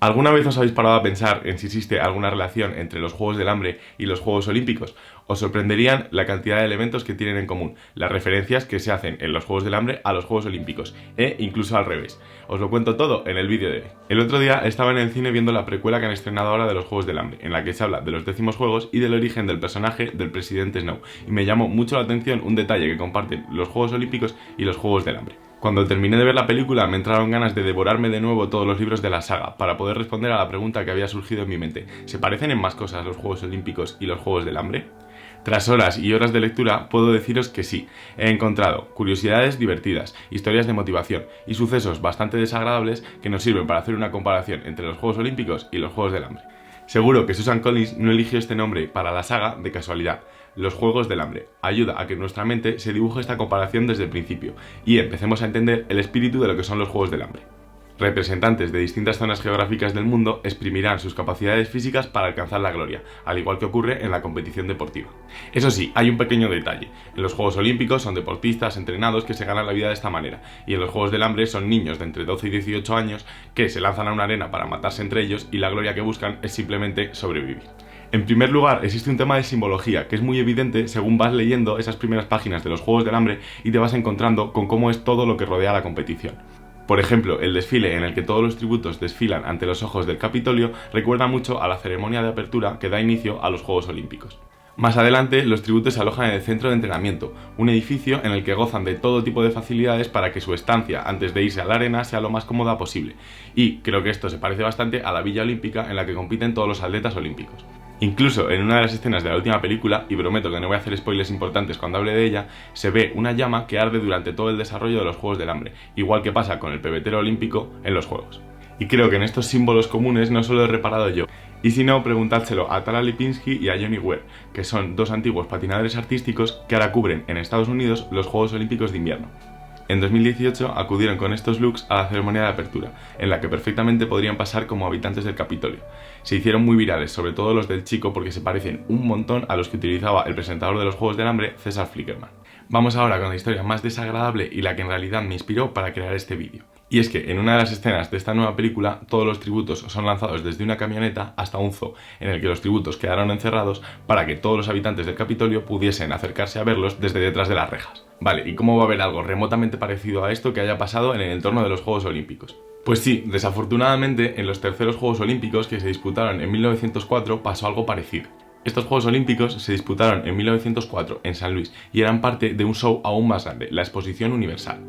¿Alguna vez os habéis parado a pensar en si existe alguna relación entre los Juegos del Hambre y los Juegos Olímpicos? Os sorprenderían la cantidad de elementos que tienen en común, las referencias que se hacen en los Juegos del Hambre a los Juegos Olímpicos, e incluso al revés. Os lo cuento todo en el vídeo de hoy. El otro día estaba en el cine viendo la precuela que han estrenado ahora de los Juegos del Hambre, en la que se habla de los 10º Juegos y del origen del personaje del presidente Snow, y me llamó mucho la atención un detalle que comparten los Juegos Olímpicos y los Juegos del Hambre. Cuando terminé de ver la película me entraron ganas de devorarme de nuevo todos los libros de la saga para poder responder a la pregunta que había surgido en mi mente. ¿Se parecen en más cosas los Juegos Olímpicos y los Juegos del Hambre? Tras horas y horas de lectura puedo deciros que sí, he encontrado curiosidades divertidas, historias de motivación y sucesos bastante desagradables que nos sirven para hacer una comparación entre los Juegos Olímpicos y los Juegos del Hambre. Seguro que Susan Collins no eligió este nombre para la saga de casualidad. Los Juegos del Hambre ayuda a que en nuestra mente se dibuje esta comparación desde el principio y empecemos a entender el espíritu de lo que son los Juegos del Hambre. Representantes de distintas zonas geográficas del mundo exprimirán sus capacidades físicas para alcanzar la gloria, al igual que ocurre en la competición deportiva. Eso sí, hay un pequeño detalle. En los Juegos Olímpicos son deportistas entrenados que se ganan la vida de esta manera, y en los Juegos del Hambre son niños de entre 12 y 18 años que se lanzan a una arena para matarse entre ellos y la gloria que buscan es simplemente sobrevivir. En primer lugar, existe un tema de simbología que es muy evidente según vas leyendo esas primeras páginas de los Juegos del Hambre y te vas encontrando con cómo es todo lo que rodea la competición. Por ejemplo, el desfile en el que todos los tributos desfilan ante los ojos del Capitolio recuerda mucho a la ceremonia de apertura que da inicio a los Juegos Olímpicos. Más adelante, los tributos se alojan en el centro de entrenamiento, un edificio en el que gozan de todo tipo de facilidades para que su estancia antes de irse a la arena sea lo más cómoda posible. Y creo que esto se parece bastante a la Villa Olímpica en la que compiten todos los atletas olímpicos. Incluso en una de las escenas de la última película, y prometo que no voy a hacer spoilers importantes cuando hable de ella, se ve una llama que arde durante todo el desarrollo de los Juegos del Hambre, igual que pasa con el pebetero olímpico en los Juegos. Y creo que en estos símbolos comunes no solo he reparado yo, y si no, preguntádselo a Tara Lipinski y a Johnny Ware, que son dos antiguos patinadores artísticos que ahora cubren en Estados Unidos los Juegos Olímpicos de Invierno. En 2018 acudieron con estos looks a la ceremonia de apertura, en la que perfectamente podrían pasar como habitantes del Capitolio. Se hicieron muy virales, sobre todo los del chico, porque se parecen un montón a los que utilizaba el presentador de los Juegos del Hambre, César Flickerman. Vamos ahora con la historia más desagradable y la que en realidad me inspiró para crear este vídeo. Y es que en una de las escenas de esta nueva película, todos los tributos son lanzados desde una camioneta hasta un zoo, en el que los tributos quedaron encerrados para que todos los habitantes del Capitolio pudiesen acercarse a verlos desde detrás de las rejas. Vale, ¿y cómo va a haber algo remotamente parecido a esto que haya pasado en el entorno de los Juegos Olímpicos? Pues sí, desafortunadamente en los terceros Juegos Olímpicos que se disputaron en 1904 pasó algo parecido. Estos Juegos Olímpicos se disputaron en 1904 en San Luis y eran parte de un show aún más grande, la Exposición Universal.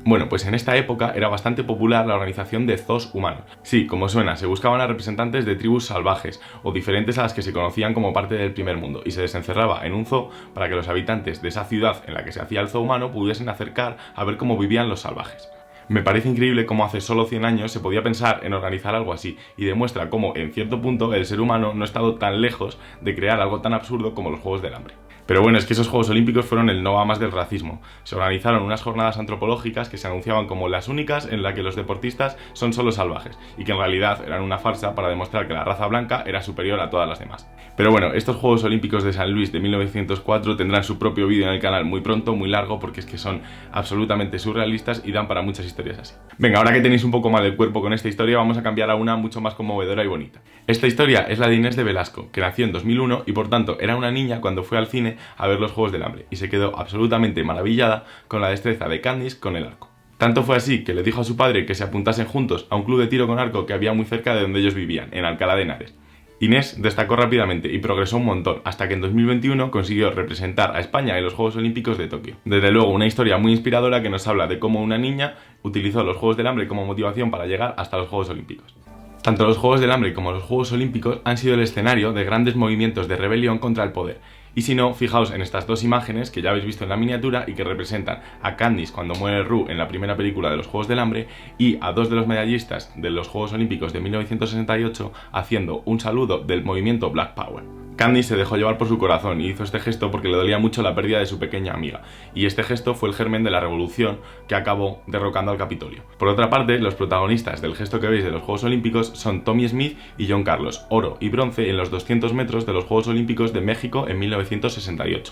Bueno, pues en esta época era bastante popular la organización de zoos humanos. Sí, como suena, se buscaban a representantes de tribus salvajes o diferentes a las que se conocían como parte del primer mundo y se les encerraba en un zoo para que los habitantes de esa ciudad en la que se hacía el zoo humano pudiesen acercar a ver cómo vivían los salvajes. Me parece increíble cómo hace solo 100 años se podía pensar en organizar algo así y demuestra cómo en cierto punto el ser humano no ha estado tan lejos de crear algo tan absurdo como los Juegos del Hambre. Pero bueno, es que esos Juegos Olímpicos fueron el no va más del racismo. Se organizaron unas jornadas antropológicas que se anunciaban como las únicas en las que los deportistas son solo salvajes y que en realidad eran una farsa para demostrar que la raza blanca era superior a todas las demás. Pero bueno, estos Juegos Olímpicos de San Luis de 1904 tendrán su propio vídeo en el canal muy pronto, muy largo, porque es que son absolutamente surrealistas y dan para muchas historias así. Venga, ahora que tenéis un poco mal el cuerpo con esta historia, vamos a cambiar a una mucho más conmovedora y bonita. Esta historia es la de Inés de Velasco, que nació en 2001 y por tanto era una niña cuando fue al cine a ver los Juegos del Hambre y se quedó absolutamente maravillada con la destreza de Katniss con el arco. Tanto fue así que le dijo a su padre que se apuntasen juntos a un club de tiro con arco que había muy cerca de donde ellos vivían, en Alcalá de Henares. Inés destacó rápidamente y progresó un montón, hasta que en 2021 consiguió representar a España en los Juegos Olímpicos de Tokio. Desde luego, una historia muy inspiradora que nos habla de cómo una niña utilizó los Juegos del Hambre como motivación para llegar hasta los Juegos Olímpicos. Tanto los Juegos del Hambre como los Juegos Olímpicos han sido el escenario de grandes movimientos de rebelión contra el poder. Y si no, fijaos en estas dos imágenes que ya habéis visto en la miniatura y que representan a Katniss cuando muere Rue en la primera película de los Juegos del Hambre y a dos de los medallistas de los Juegos Olímpicos de 1968 haciendo un saludo del movimiento Black Power. Katniss se dejó llevar por su corazón y hizo este gesto porque le dolía mucho la pérdida de su pequeña amiga, y este gesto fue el germen de la revolución que acabó derrocando al Capitolio. Por otra parte, los protagonistas del gesto que veis de los Juegos Olímpicos son Tommy Smith y John Carlos, oro y bronce en los 200 metros de los Juegos Olímpicos de México en 1968.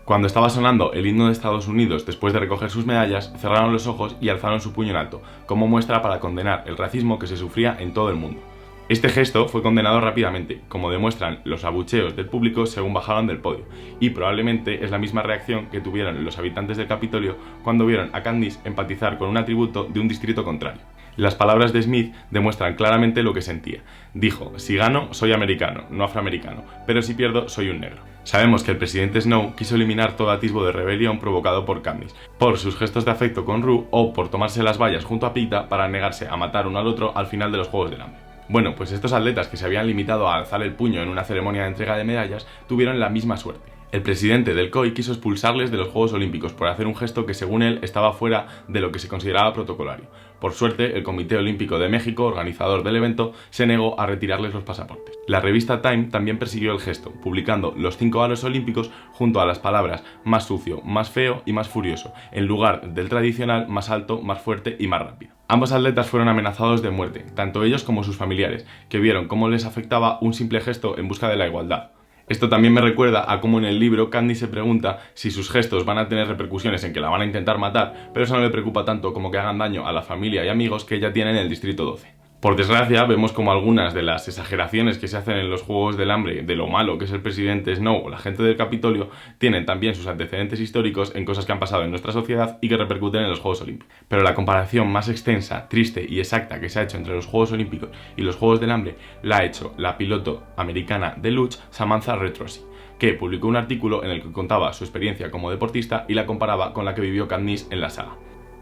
Cuando estaba sonando el himno de Estados Unidos después de recoger sus medallas, cerraron los ojos y alzaron su puño en alto, como muestra para condenar el racismo que se sufría en todo el mundo. Este gesto fue condenado rápidamente, como demuestran los abucheos del público según bajaron del podio, y probablemente es la misma reacción que tuvieron los habitantes del Capitolio cuando vieron a Candice empatizar con un atributo de un distrito contrario. Las palabras de Smith demuestran claramente lo que sentía. Dijo: si gano, soy americano, no afroamericano, pero si pierdo, soy un negro. Sabemos que el presidente Snow quiso eliminar todo atisbo de rebelión provocado por Candice, por sus gestos de afecto con Rue o por tomarse las vallas junto a Peeta para negarse a matar uno al otro al final de los Juegos del Hambre. Bueno, pues estos atletas que se habían limitado a alzar el puño en una ceremonia de entrega de medallas tuvieron la misma suerte. El presidente del COI quiso expulsarles de los Juegos Olímpicos por hacer un gesto que según él estaba fuera de lo que se consideraba protocolario. Por suerte, el Comité Olímpico de México, organizador del evento, se negó a retirarles los pasaportes. La revista Time también persiguió el gesto, publicando los 5 halos olímpicos junto a las palabras más sucio, más feo y más furioso, en lugar del tradicional más alto, más fuerte y más rápido. Ambos atletas fueron amenazados de muerte, tanto ellos como sus familiares, que vieron cómo les afectaba un simple gesto en busca de la igualdad. Esto también me recuerda a cómo en el libro Candice se pregunta si sus gestos van a tener repercusiones en que la van a intentar matar, pero eso no le preocupa tanto como que hagan daño a la familia y amigos que ella tiene en el Distrito 12. Por desgracia, vemos como algunas de las exageraciones que se hacen en los Juegos del Hambre de lo malo que es el presidente Snow o la gente del Capitolio tienen también sus antecedentes históricos en cosas que han pasado en nuestra sociedad y que repercuten en los Juegos Olímpicos. Pero la comparación más extensa, triste y exacta que se ha hecho entre los Juegos Olímpicos y los Juegos del Hambre la ha hecho la piloto americana de lucha Samantha Retrossi, que publicó un artículo en el que contaba su experiencia como deportista y la comparaba con la que vivió Candice en la saga.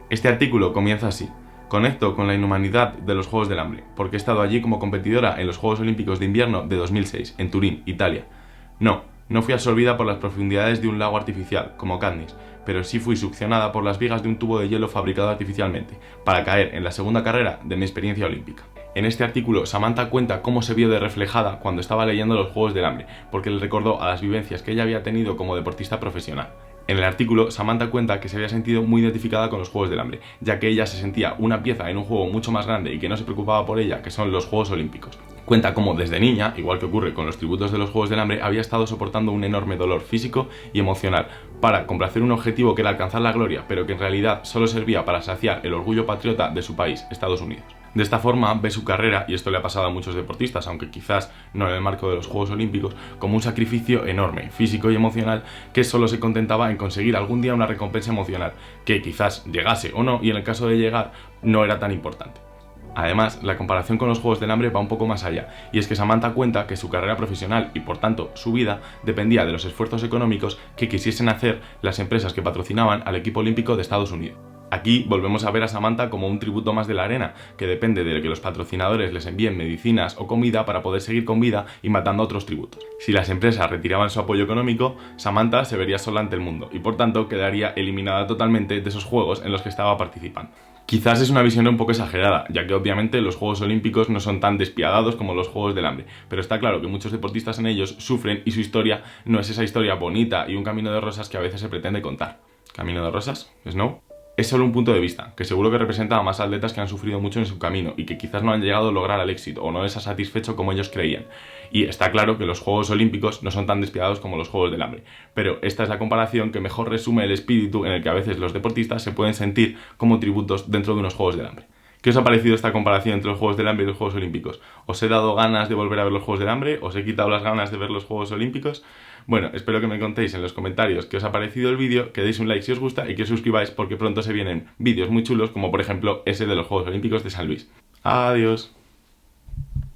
Este artículo comienza así: conecto con la inhumanidad de los Juegos del Hambre, porque he estado allí como competidora en los Juegos Olímpicos de Invierno de 2006, en Turín, Italia. No fui absorbida por las profundidades de un lago artificial, como Candice, pero sí fui succionada por las vigas de un tubo de hielo fabricado artificialmente, para caer en la segunda carrera de mi experiencia olímpica. En este artículo, Samantha cuenta cómo se vio de reflejada cuando estaba leyendo los Juegos del Hambre, porque le recordó a las vivencias que ella había tenido como deportista profesional. En el artículo, Samantha cuenta que se había sentido muy identificada con los Juegos del Hambre, ya que ella se sentía una pieza en un juego mucho más grande y que no se preocupaba por ella, que son los Juegos Olímpicos. Cuenta cómo desde niña, igual que ocurre con los tributos de los Juegos del Hambre, había estado soportando un enorme dolor físico y emocional para complacer un objetivo que era alcanzar la gloria, pero que en realidad solo servía para saciar el orgullo patriota de su país, Estados Unidos. De esta forma ve su carrera, y esto le ha pasado a muchos deportistas, aunque quizás no en el marco de los Juegos Olímpicos, como un sacrificio enorme, físico y emocional, que solo se contentaba en conseguir algún día una recompensa emocional, que quizás llegase o no, y en el caso de llegar, no era tan importante. Además, la comparación con los Juegos del Hambre va un poco más allá, y es que Samantha cuenta que su carrera profesional y por tanto su vida dependía de los esfuerzos económicos que quisiesen hacer las empresas que patrocinaban al equipo olímpico de Estados Unidos. Aquí volvemos a ver a Samantha como un tributo más de la arena, que depende de que los patrocinadores les envíen medicinas o comida para poder seguir con vida y matando a otros tributos. Si las empresas retiraban su apoyo económico, Samantha se vería sola ante el mundo y por tanto quedaría eliminada totalmente de esos juegos en los que estaba participando. Quizás es una visión un poco exagerada, ya que obviamente los Juegos Olímpicos no son tan despiadados como los Juegos del Hambre, pero está claro que muchos deportistas en ellos sufren y su historia no es esa historia bonita y un camino de rosas que a veces se pretende contar. ¿Camino de rosas? ¿Snow? Es solo un punto de vista, que seguro que representa a más atletas que han sufrido mucho en su camino y que quizás no han llegado a lograr el éxito o no les ha satisfecho como ellos creían. Y está claro que los Juegos Olímpicos no son tan despiadados como los Juegos del Hambre, pero esta es la comparación que mejor resume el espíritu en el que a veces los deportistas se pueden sentir como tributos dentro de unos Juegos del Hambre. ¿Qué os ha parecido esta comparación entre los Juegos del Hambre y los Juegos Olímpicos? ¿Os he dado ganas de volver a ver los Juegos del Hambre? ¿Os he quitado las ganas de ver los Juegos Olímpicos? Bueno, espero que me contéis en los comentarios qué os ha parecido el vídeo, que deis un like si os gusta y que os suscribáis porque pronto se vienen vídeos muy chulos como por ejemplo ese de los Juegos Olímpicos de San Luis. Adiós.